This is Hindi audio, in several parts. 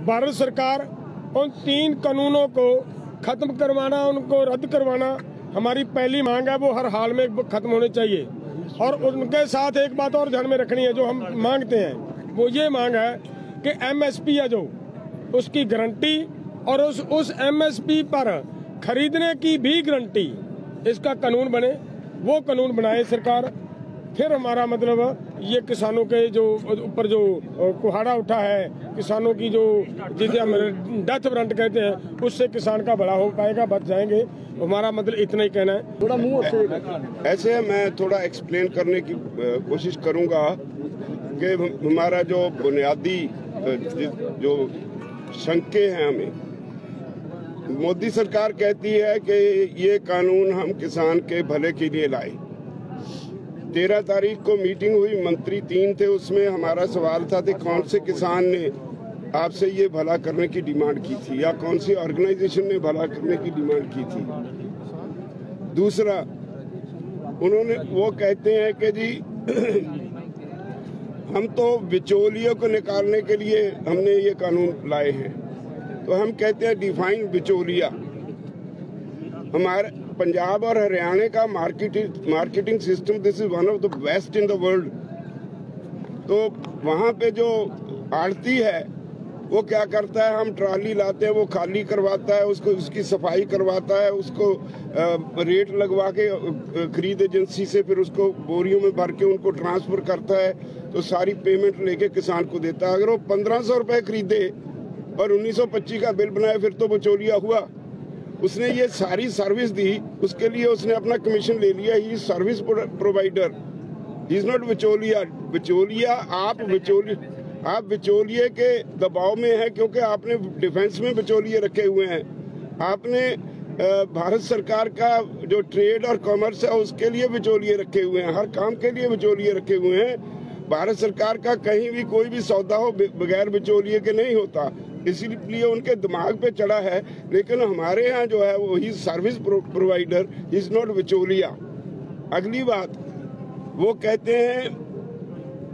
भारत सरकार उन 3 कानूनों को खत्म करवाना, उनको रद्द करवाना हमारी पहली मांग है। वो हर हाल में खत्म होने चाहिए। और उनके साथ एक बात और ध्यान में रखनी है, जो हम मांगते हैं वो ये मांग है कि MSP है जो उसकी गारंटी और उस MSP पर खरीदने की भी गारंटी, इसका कानून बने। वो कानून बनाए सरकार, फिर हमारा मतलब ये किसानों के जो ऊपर जो कुहाड़ा उठा है, किसानों की जो जिसे हम डेथ वारंट कहते हैं, उससे किसान का बड़ा हो पाएगा, बच जाएंगे। हमारा मतलब इतना ही कहना है। थोड़ा मुंह ऐसे मैं थोड़ा एक्सप्लेन करने की कोशिश करूंगा कि हमारा जो बुनियादी जो शंके हैं, हमें मोदी सरकार कहती है कि ये कानून हम किसान के भले के लिए लाए। 13 तारीख को मीटिंग हुई, मंत्री 3 थे, उसमें हमारा सवाल था कि कौन से किसान ने आपसे ये भला करने की डिमांड की थी या कौन सी ऑर्गेनाइजेशन ने भला करने की डिमांड की थी। दूसरा, उन्होंने वो कहते हैं कि जी हम तो बिचौलियों को निकालने के लिए हमने ये कानून लाए हैं। तो हम कहते हैं डिफाइन बिचौलिया। हमारे पंजाब और हरियाणा का marketing system this is one of the best in the world. तो वहाँ पे जो आड़ती है वो क्या करता है, हम ट्राली लाते हैं, वो खाली करवाता है, उसको उसकी सफाई करवाता है, उसको रेट लगवा के खरीद एजेंसी से फिर उसको बोरियों में भर के उनको ट्रांसफर करता है, तो सारी पेमेंट लेके किसान को देता है। अगर वो 1500 रुपए खरीदे और 1925 का बिल बनाए फिर तो बिचौलिया हुआ। उसने ये सारी सर्विस दी, उसके लिए उसने अपना कमीशन ले लिया। He service provider, he is not बिचौलिया। बिचौलिया आप बिचौलिए के दबाव में है क्योंकि आपने डिफेंस में बिचौलिए रखे हुए हैं। आपने भारत सरकार का जो ट्रेड और कॉमर्स है उसके लिए बिचौलिए रखे हुए हैं, हर काम के लिए बिचौलिए रखे हुए हैं। भारत सरकार का कहीं भी कोई भी सौदा हो बगैर बिचौलिए के नहीं होता, इसीलिए उनके दिमाग पे चढ़ा है। लेकिन हमारे यहाँ जो है वो ही सर्विस प्रोवाइडर, इज नॉट बिचौलिया। अगली बात, वो कहते हैं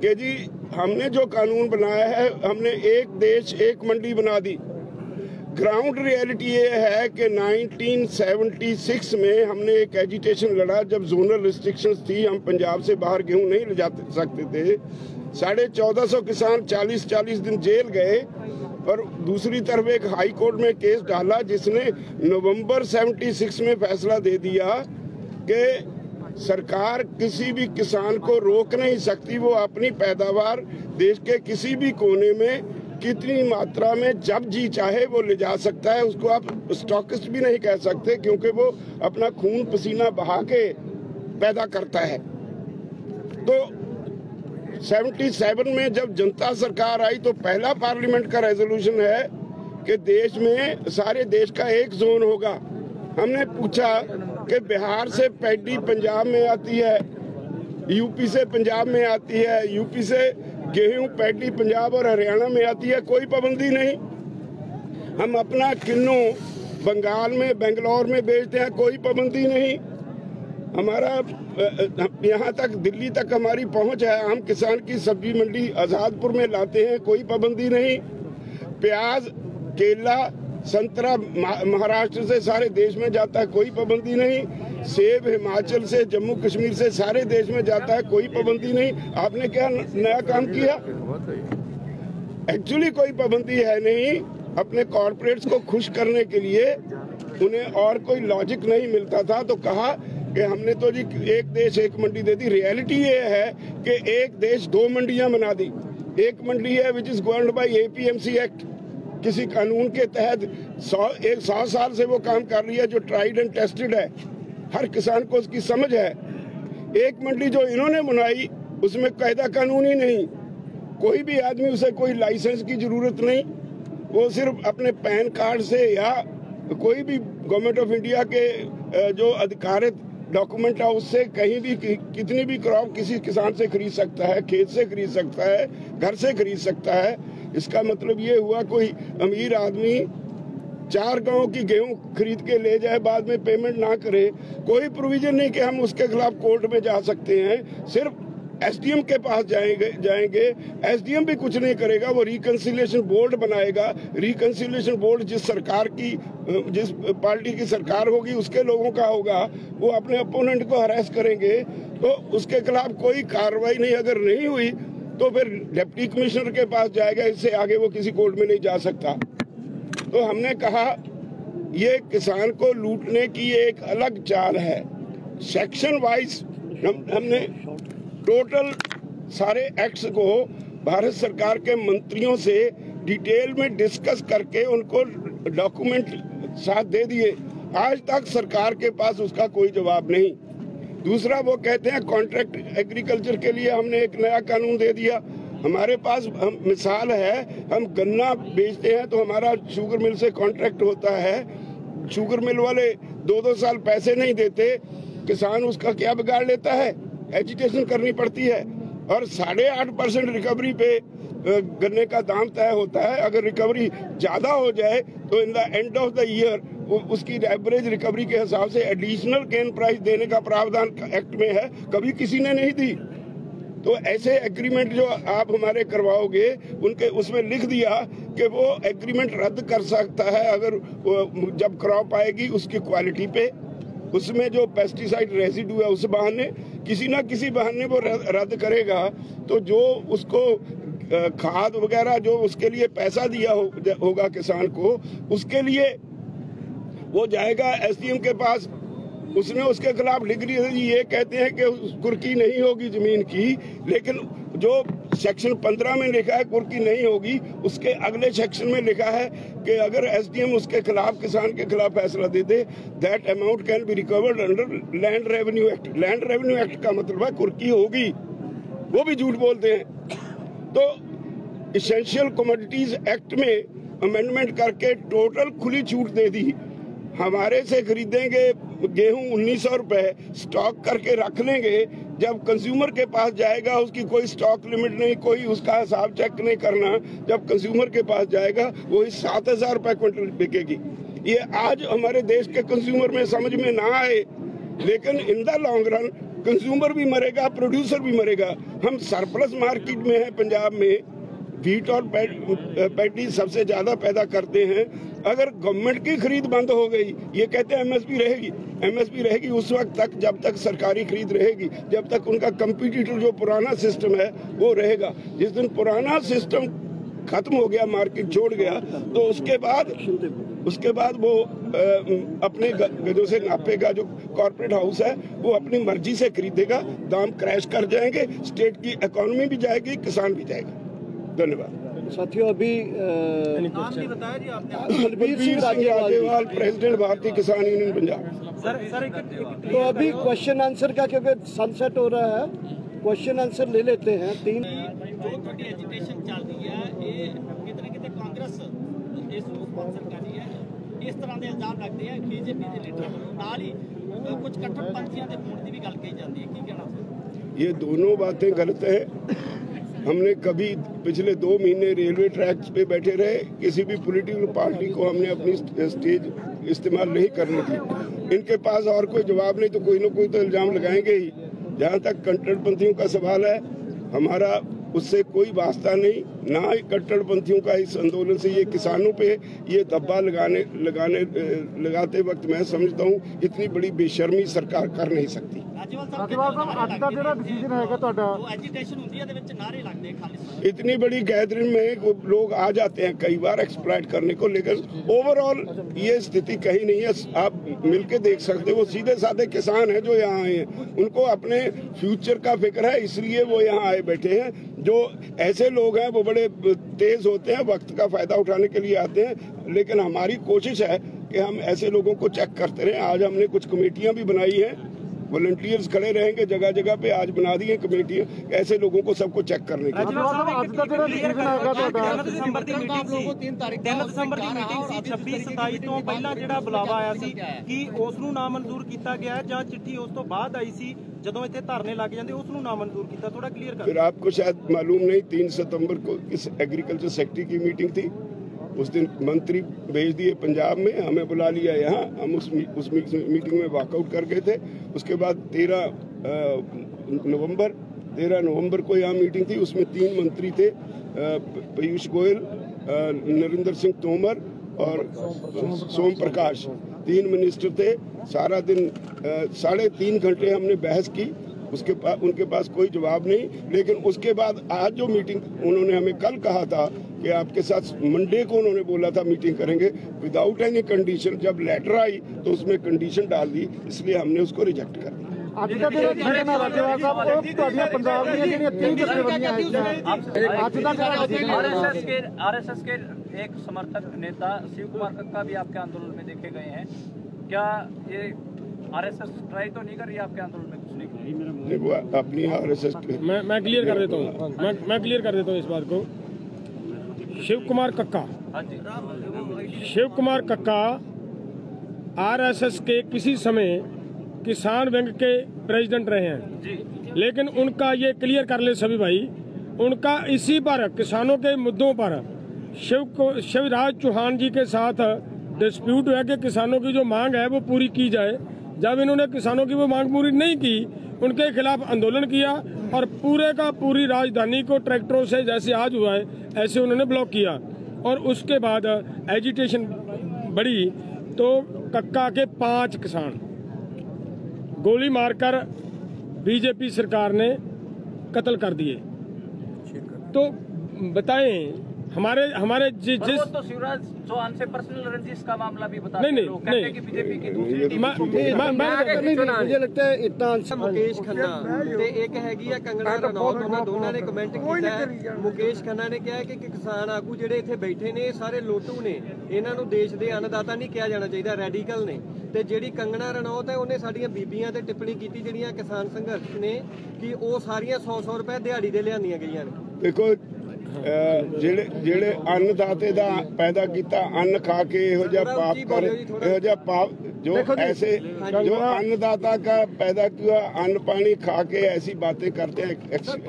कि जी हमने जो कानून बनाया है, हमने एक देश एक मंडी बना दी। ग्राउंड रियलिटी ये है कि 1976 में हमने एक एजिटेशन लड़ा जब जोनल रिस्ट्रिक्शंस थी, हम पंजाब से बाहर गेहूं नहीं ले जा सकते थे। 1450 किसान 40-40 दिन जेल गए और दूसरी तरफ एक हाई कोर्ट में केस डाला जिसने नवंबर 76 में फैसला दे दिया कि सरकार किसी भी किसान को रोक नहीं सकती, वो अपनी पैदावार देश के किसी भी कोने में कितनी मात्रा में जब जी चाहे वो ले जा सकता है। उसको आप स्टॉकिस्ट भी नहीं कह सकते क्योंकि वो अपना खून पसीना बहा के पैदा करता है। तो 77 में जब जनता सरकार आई तो पहला पार्लियामेंट का रेजोल्यूशन है कि देश में सारे देश का एक जोन होगा। हमने पूछा कि बिहार से पैडी पंजाब में आती है, यूपी से पंजाब में आती है, यूपी से गेहूं पैडी पंजाब और हरियाणा में आती है, कोई पाबंदी नहीं। हम अपना किन्नू बंगाल में बेंगलोर में बेचते हैं, कोई पाबंदी नहीं। हमारा यहाँ तक दिल्ली तक हमारी पहुंच है। हम किसान की सब्जी मंडी आजादपुर में लाते हैं, कोई पाबंदी नहीं। प्याज, केला, संतरा महाराष्ट्र से सारे देश में जाता है, कोई पाबंदी नहीं। सेब हिमाचल से, जम्मू कश्मीर से सारे देश में जाता है, कोई पाबंदी नहीं। आपने क्या नया काम किया? एक्चुअली कोई पाबंदी है नहीं। अपने कॉर्पोरेट्स को खुश करने के लिए उन्हें और कोई लॉजिक नहीं मिलता था तो कहा कि हमने तो जी एक देश एक मंडी दे दी। रियलिटी ये है कि एक देश दो मंडियां बना दी। एक मंडी है which is governed bye APMC act, किसी कानून के तहत 100 साल से वो काम कर रही है, जो ट्राइड एंड टेस्टेड है, हर किसान को उसकी समझ है। एक मंडी जो इन्होंने बनाई उसमें कायदा कानून ही नहीं, कोई भी आदमी उसे कोई लाइसेंस की जरूरत नहीं, वो सिर्फ अपने पैन कार्ड से या कोई भी गवर्नमेंट ऑफ इंडिया के जो अधिकारित डॉक्यूमेंट है उससे कहीं भी कितनी भी क्रॉप किसी किसान से खरीद सकता है, खेत से खरीद सकता है, घर से खरीद सकता है। इसका मतलब ये हुआ कोई अमीर आदमी 4 गांव की गेहूं खरीद के ले जाए, बाद में पेमेंट ना करे, कोई प्रोविजन नहीं कि हम उसके खिलाफ कोर्ट में जा सकते हैं। सिर्फ एसडीएम के पास जाएंगे एसडीएम भी कुछ नहीं करेगा, वो रिकंसिलिएशन बोर्ड बनाएगा। रिकंसिलिएशन बोर्ड जिस पार्टी की सरकार होगी उसके लोगों का होगा, वो अपने अपोनेंट को हरास करेंगे, तो उसके खिलाफ कोई कार्रवाई नहीं, अगर नहीं हुई तो फिर डिप्टी कमिश्नर के पास जाएगा, इससे आगे वो किसी कोर्ट में नहीं जा सकता। तो हमने कहा ये किसान को लूटने की एक अलग चाल है। सेक्शन वाइज हमने टोटल सारे एक्ट्स को भारत सरकार के मंत्रियों से डिटेल में डिस्कस करके उनको डॉक्यूमेंट साथ दे दिए। आज तक सरकार के पास उसका कोई जवाब नहीं। दूसरा, वो कहते हैं कॉन्ट्रैक्ट एग्रीकल्चर के लिए हमने एक नया कानून दे दिया। हमारे पास मिसाल है, हम गन्ना बेचते हैं तो हमारा शुगर मिल से कॉन्ट्रैक्ट होता है, शुगर मिल वाले 2-2 साल पैसे नहीं देते, किसान उसका क्या बिगाड़ लेता है, एजिटेशन करनी पड़ती है, और 8.5% रिकवरी पे गन्ने का दाम तय होता है। अगर रिकवरी ज्यादा हो जाए तो in the end of the year उसकी एवरेज रिकवरी के हिसाब से एडिशनल गेन प्राइस देने का प्रावधान एक्ट में है, कभी किसी ने नहीं दी। तो ऐसे एग्रीमेंट जो आप हमारे करवाओगे, उनके उसमें लिख दिया कि वो एग्रीमेंट रद्द कर सकता है अगर जब क्रॉप आएगी उसकी क्वालिटी पे, उसमें जो पेस्टिसाइड रेसिड्यू है उस बहाने, किसी ना किसी बहाने वो रद्द करेगा। तो जो उसको खाद वगैरह जो उसके लिए पैसा दिया होगा किसान को, उसके लिए वो जाएगा एसडीएम के पास, उसने उसके खिलाफ लिख दी। ये कहते हैं कि कुर्की नहीं होगी जमीन की, लेकिन जो सेक्शन 15 में लिखा है कुर्की नहीं होगी, उसके अगले सेक्शन में लिखा है कि अगर एसडीएम उसके खिलाफ, किसान के खिलाफ फैसला दे दे, that amount can be recovered under land revenue act. Land revenue act का मतलब है कुर्की होगी, वो भी झूठ बोलते हैं। तो इसेंशियल कमोडिटीज एक्ट में अमेंडमेंट करके टोटल खुली छूट दे दी। हमारे से खरीदेंगे गेहूं 1900 रुपए, स्टॉक करके रख लेंगे, जब कंज्यूमर के पास जाएगा उसकी कोई स्टॉक लिमिट नहीं, कोई उसका हिसाब चेक नहीं करना, जब कंज्यूमर के पास जाएगा वही 7000 रुपए क्विंटल बिकेगी। ये आज हमारे देश के कंज्यूमर में समझ में ना आए, लेकिन in the long run consumer भी मरेगा, प्रोड्यूसर भी मरेगा। हम सरप्लस मार्केट में है, पंजाब में व्हीट और पैडी सबसे ज्यादा पैदा करते हैं। अगर गवर्नमेंट की खरीद बंद हो गई, ये कहते हैं एमएसपी रहेगी, एमएसपी रहेगी उस वक्त तक जब तक सरकारी खरीद रहेगी, जब तक उनका कंपटीटर जो पुराना सिस्टम है वो रहेगा। जिस दिन पुराना सिस्टम खत्म हो गया, मार्केट छोड़ गया, तो उसके बाद वो अपने गजों से नापेगा। जो कॉर्पोरेट हाउस है वो अपनी मर्जी से खरीदेगा, दाम क्रैश कर जाएंगे, स्टेट की इकोनॉमी भी जाएगी, किसान भी जाएगा। धन्यवाद साथियों। अभी नाम नहीं बताया जी आपने। बलबीर सिंह राजेवाल, प्रेसिडेंट भारतीय किसान यूनियन पंजाब। सर तो अभी क्वेश्चन आंसर का, क्योंकि सनसेट हो रहा है, क्वेश्चन आंसर ले लेते हैं। जो थोड़ी एजिटेशन चल रही है, ये कितने कांग्रेस इस स्पॉन्सर कर रही है, इस तरह के इल्जाम लगते हैं बीजेपी के लीडर नाल ही कुछ कट्टरपंथियों के होने की भी गल कही जाती है, की कहना सर? ये दोनों बातें गलत है। हमने कभी पिछले 2 महीने रेलवे ट्रैक्स पे बैठे रहे, किसी भी पॉलिटिकल पार्टी को हमने अपनी स्टेज इस्तेमाल नहीं करने दी। इनके पास और कोई जवाब नहीं तो कोई ना कोई तो इल्जाम लगाएंगे ही। जहाँ तक कट्टरपंथियों का सवाल है, हमारा उससे कोई वास्ता नहीं, ना ही कट्टरपंथियों का इस आंदोलन से। ये किसानों पे ये दब्बा लगाते वक्त मैं समझता हूँ इतनी बड़ी बेशर्मी सरकार कर नहीं सकती। इतनी बड़ी गैदरिंग में लोग आ जाते हैं कई बार एक्सप्लॉइट करने को, लेकिन ओवरऑल ये स्थिति कहीं नहीं है। आप मिलके देख सकते हो, वो सीधे साधे किसान हैं जो यहाँ आए हैं, उनको अपने फ्यूचर का फिक्र है, इसलिए वो यहाँ आए बैठे हैं। जो ऐसे लोग हैं वो बड़े तेज होते हैं, वक्त का फायदा उठाने के लिए आते हैं, लेकिन हमारी कोशिश है कि हम ऐसे लोगों को चेक करते रहें। आज हमने कुछ कमेटियां भी बनाई हैं, वॉलंटियर्स खड़े रहेंगे जगह जगह पे, आज बना दी है कमेटियां ऐसे लोगों को सबको चेक करने के लिए। 26-27 ਤੋਂ ਪਹਿਲਾਂ ਜਿਹੜਾ ਬੁਲਾਵਾ ਆਇਆ ਸੀ ਕਿ ਉਸ ਨੂੰ ਨਾਮਨਜ਼ੂਰ ਕੀਤਾ ਗਿਆ ਜਾਂ ਚਿੱਠੀ ਉਸ ਤੋਂ ਬਾਅਦ ਆਈ ਸੀ ਜਦੋਂ ਇੱਥੇ ਧਰਨੇ ਲੱਗ ਜਾਂਦੇ ਉਸ ਨੂੰ ਨਾਮਨਜ਼ੂਰ ਕੀਤਾ? ਥੋੜਾ क्लियर कर। फिर आपको शायद मालूम नहीं, 3 सितंबर को इस एग्रीकल्चर सेक्रेटरी की मीटिंग थी, उस दिन मंत्री भेज दिए पंजाब में, हमें बुला लिया यहाँ, हम उस मीटिंग में वॉकआउट कर गए थे। उसके बाद 13 नवंबर 13 नवंबर को यहाँ मीटिंग थी, उसमें 3 मंत्री थे, पीयूष गोयल, नरेंद्र सिंह तोमर और सोम प्रकाश, 3 मिनिस्टर थे। सारा दिन 3.5 घंटे हमने बहस की, उनके पास कोई जवाब नहीं। लेकिन उसके बाद आज जो मीटिंग उन्होंने हमें कल कहा था कि आपके साथ मंडे को उन्होंने बोला था मीटिंग करेंगे विदाउट एनी कंडीशन, जब लेटर आई तो उसमें कंडीशन डाल दी, इसलिए हमने उसको रिजेक्ट कर दिया। ਅੱਜ ਦਾ ਜਿਹੜਾ ਡਿਸੀਜਨ ਹੈ ਰਾਜੇਵਾਲ ਸਾਹਿਬ, ਉਹ ਤੁਹਾਡੀਆਂ ਪੰਜਾਬ ਦੀਆਂ ਜਿਹੜੀਆਂ 30 ਜਥੇਬੰਦੀਆਂ ਹੈਗੀਆਂ, ਅੱਜ ਦਾ ਜਿਹੜਾ ਡਿਸੀਜਨ आरएसएस के एक समर्थक नेता शिव कुमार कक्का भी आपके आंदोलन में देखे गए हैं, क्या ये आरएसएस ट्राई तो नहीं कर रही आपके आंदोलन में घुसने के लिए? वो अपनी आरएसएस मैं क्लियर कर देता हूँ, मैं क्लियर कर देता हूँ इस बात को। शिव कुमार कक्का, शिव कुमार कक्का आरएसएस के किसी समय किसान विंग के प्रेसिडेंट रहे हैं, लेकिन उनका ये क्लियर कर ले सभी भाई, उनका इसी पर किसानों के मुद्दों पर शिवराज चौहान जी के साथ डिस्प्यूट हुआ कि किसानों की जो मांग है वो पूरी की जाए। जब इन्होंने किसानों की वो मांग पूरी नहीं की, उनके खिलाफ आंदोलन किया और पूरे का पूरी राजधानी को ट्रैक्टरों से, जैसे आज हुआ है ऐसे उन्होंने ब्लॉक किया। और उसके बाद एजिटेशन बढ़ी तो कक्का के 5 किसान गोली मारकर बीजेपी सरकार ने कत्ल कर दिए। तो बताएं हमारे जिस तो शिवराज चौहान से पर्सनल रंजिश का मामला भी बता नहीं बीजेपी की मुझे लगता है इतना ਮੁਕੇਸ਼ ਖੰਨਾ ਤੇ ਇੱਕ ਹੈਗੀ ਆ ਕੰਗਣਾ ਰਣੌਤ, ਉਹਨਾਂ ਦੋਨਾਂ ਨੇ ਕਮੈਂਟ ਕੀਤਾ ਹੈ। ਮੁਕੇਸ਼ ਖੰਨਾ ਨੇ ਕਿਹਾ ਕਿ ਕਿਸਾਨ ਆਗੂ ਜਿਹੜੇ ਇੱਥੇ ਬੈਠੇ ਨੇ ਸਾਰੇ ਲੋਟੂ ਨੇ, ਇਹਨਾਂ ਨੂੰ ਦੇਸ਼ ਦੇ ਅੰਨਦਾਤਾ ਨਹੀਂ ਕਿਹਾ ਜਾਣਾ ਚਾਹੀਦਾ, ਰੈਡੀਕਲ ਨੇ। ਤੇ ਜਿਹੜੀ ਕੰਗਣਾ ਰਣੌਤ ਹੈ ਉਹਨੇ ਸਾਡੀਆਂ ਬੀਬੀਆਂ ਤੇ ਟਿੱਪਣੀ ਕੀਤੀ ਜਿਹੜੀਆਂ ਕਿਸਾਨ ਸੰਘਰਸ਼ ਨੇ ਕਿ ਉਹ ਸਾਰੀਆਂ 100-100 ਰੁਪਏ ਦਿਹਾੜੀ ਦੇ ਲਿਆਂਦੀਆਂ ਗਈਆਂ ਨੇ। ਦੇਖੋ ਜਿਹੜੇ अन्नदाते ਦਾ ਪੈਦਾ ਕੀਤਾ ਅੰਨ ਖਾ ਕੇ ਇਹੋ ਜਿਹਾ ਪਾਪ ਕਰ, ਇਹੋ ਜਿਹਾ ਪਾਪ जो ऐसे जो अन्नदाता का पैदा किया अन्न पानी खा के ऐसी बातें करते हैं,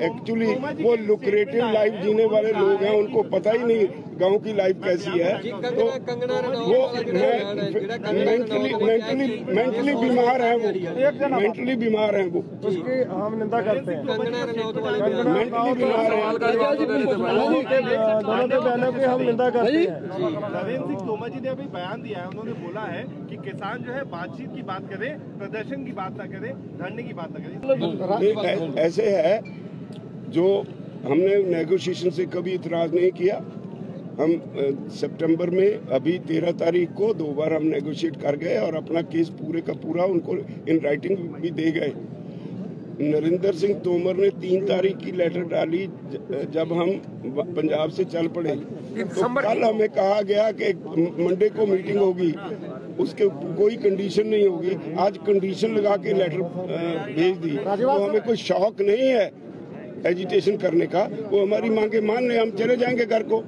एक्चुअली वो लुक्रेटिव लाइफ जीने वाले लोग हैं, उनको पता ही नहीं गांव की लाइफ कैसी है। तो वो मेंटली बीमार है, वो मेंटली बीमार है, वो उसकी हम निंदा करते हैं, मेंटली बीमार है। दोनों के बयानों की हम निंदा करते हैं। नरेंद्र सिंह तोमर जी ने अभी बयान दिया है, उन्होंने बोला है कि किसान जो है बातचीत की बात करें, प्रदर्शन की बात ना करें, धरने की बात ना करें। ऐसे है जो हमने नेगोशिएशन से कभी इतराज नहीं किया। हम सितंबर में अभी 13 तारीख को 2 बार हम नेगोशिएट कर गए और अपना केस पूरे का पूरा उनको इन राइटिंग भी दे गए। नरेंद्र सिंह तोमर ने 3 तारीख की लेटर डाली जब हम पंजाब से चल पड़े, तो कल हमें कहा गया कि मंडे को मीटिंग होगी, उसके कोई कंडीशन नहीं होगी। आज कंडीशन लगा के लेटर भेज दी, तो हमें कोई शौक नहीं है एजिटेशन करने का। वो हमारी मांगे मान ले, हम चले जाएंगे घर को।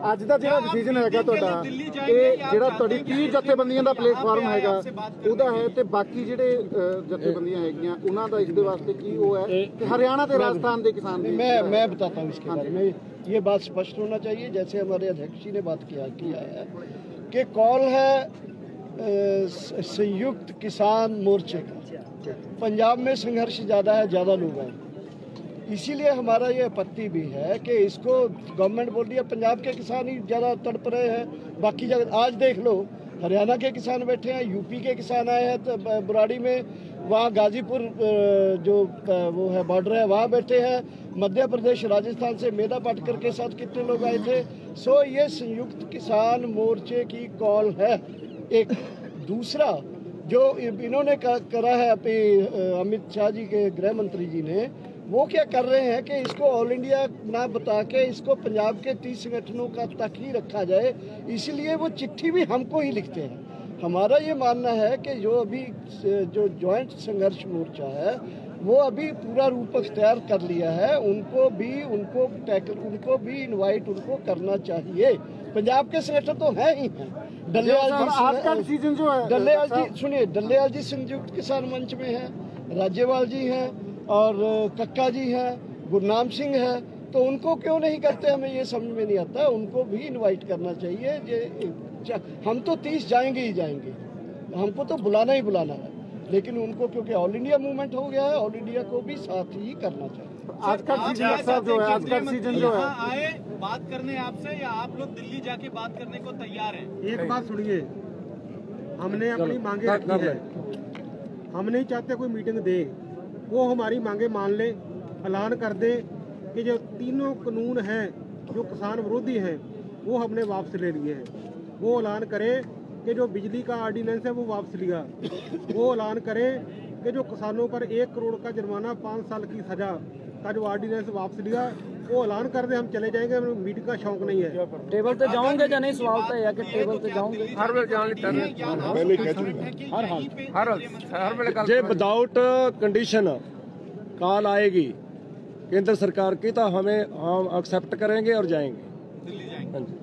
ਅੱਜ ਦਾ ਜਿਹੜਾ ਡਿਸੀਜਨ ਹੈਗਾ ਤੁਹਾਡਾ, ਇਹ ਜਿਹੜਾ ਤੁਹਾਡੀ 30 ਜਥੇਬੰਦੀਆਂ ਦਾ ਪਲੇਟਫਾਰਮ ਹੈਗਾ ਉਹਦਾ ਹੈ, ਤੇ ਬਾਕੀ ਜਿਹੜੇ ਜਥੇਬੰਦੀਆਂ ਹੈਗੀਆਂ ਉਹਨਾਂ ਦਾ ਇਸ ਦੇ ਵਾਸਤੇ ਕੀ ਉਹ ਹੈ ਕਿ हरियाणा ਤੇ राजस्थान ਦੇ किसान मैं बताता हूँ इसके बारे में। ये बात स्पष्ट होना चाहिए, जैसे हमारे अध्यक्ष जी ने बात किया है कि कॉल है संयुक्त किसान मोर्चे का। पंजाब में संघर्ष ज़्यादा है, ज़्यादा लोग हैं, इसीलिए हमारा ये आपत्ति भी है कि इसको गवर्नमेंट बोल रही है पंजाब के किसान ही ज़्यादा तड़प रहे हैं, बाकी जगह आज देख लो हरियाणा के किसान बैठे हैं, यूपी के किसान आए हैं तो बुराड़ी में, वहाँ गाजीपुर जो वो है बॉर्डर है वहाँ बैठे हैं, मध्य प्रदेश राजस्थान से मेधा पाटकर के साथ कितने लोग आए थे। सो ये संयुक्त किसान मोर्चे की कॉल है। एक दूसरा जो इन्होंने करा है अमित शाह जी के गृह मंत्री जी ने, वो क्या कर रहे हैं कि इसको ऑल इंडिया ना बता के इसको पंजाब के 30 संगठनों का तक ही रखा जाए, इसलिए वो चिट्ठी भी हमको ही लिखते हैं। हमारा ये मानना है कि जो अभी जो जॉइंट संघर्ष मोर्चा है वो अभी पूरा रूप अख्तियार कर लिया है, उनको भी इनवाइट उनको करना चाहिए। पंजाब के संगठन तो हैं ही हैं। डल्लेवाल जी सुनिए, डल्लेवाल जी संयुक्त किसान मंच में हैं, राज्यपाल जी हैं और कक्का जी हैं, गुरनाम सिंह है, तो उनको क्यों नहीं करते हमें ये समझ में नहीं आता। उनको भी इनवाइट करना चाहिए। हम तो 30 जाएंगे ही जाएंगे, हमको तो बुलाना ही बुलाना है। लेकिन उनको क्योंकि ऑल इंडिया मूवमेंट हो गया है, ऑल इंडिया को भी साथ ही करना चाहिए। आज का सीजन साहब जो है, आज का सीजन जो है, आए बात करने आपसे या आप लोग दिल्ली जाके बात करने को तैयार हैं? एक बात सुनिए, हमने अपनी मांगे रखी है, हम नहीं चाहते कोई मीटिंग दे, वो हमारी मांगे मान ले, ऐलान कर दे कि जो तीनों कानून हैं जो किसान विरोधी हैं वो हमने वापस ले लिए हैं। वो ऐलान करे कि जो बिजली का ऑर्डिनेंस है वो वापस लिया। वो ऐलान करे कि जो किसानों पर 1 करोड़ का जुर्माना, 5 साल की सजा का जो ऑर्डिनेंस वापस लिया, वो ऐलान कर दे, हम चले जाएंगे। हमें मीटिंग का शौक नहीं है। टेबल पे जाओगे या नहीं, सवाल तो है कि टेबल पे जाओगे। हर वेले जे विदाउट कंडीशन कॉल आएगी केंद्र सरकार की तो हम एक्सेप्ट करेंगे और जाएंगे। दिल्ली जाएंगे। हाँ जी।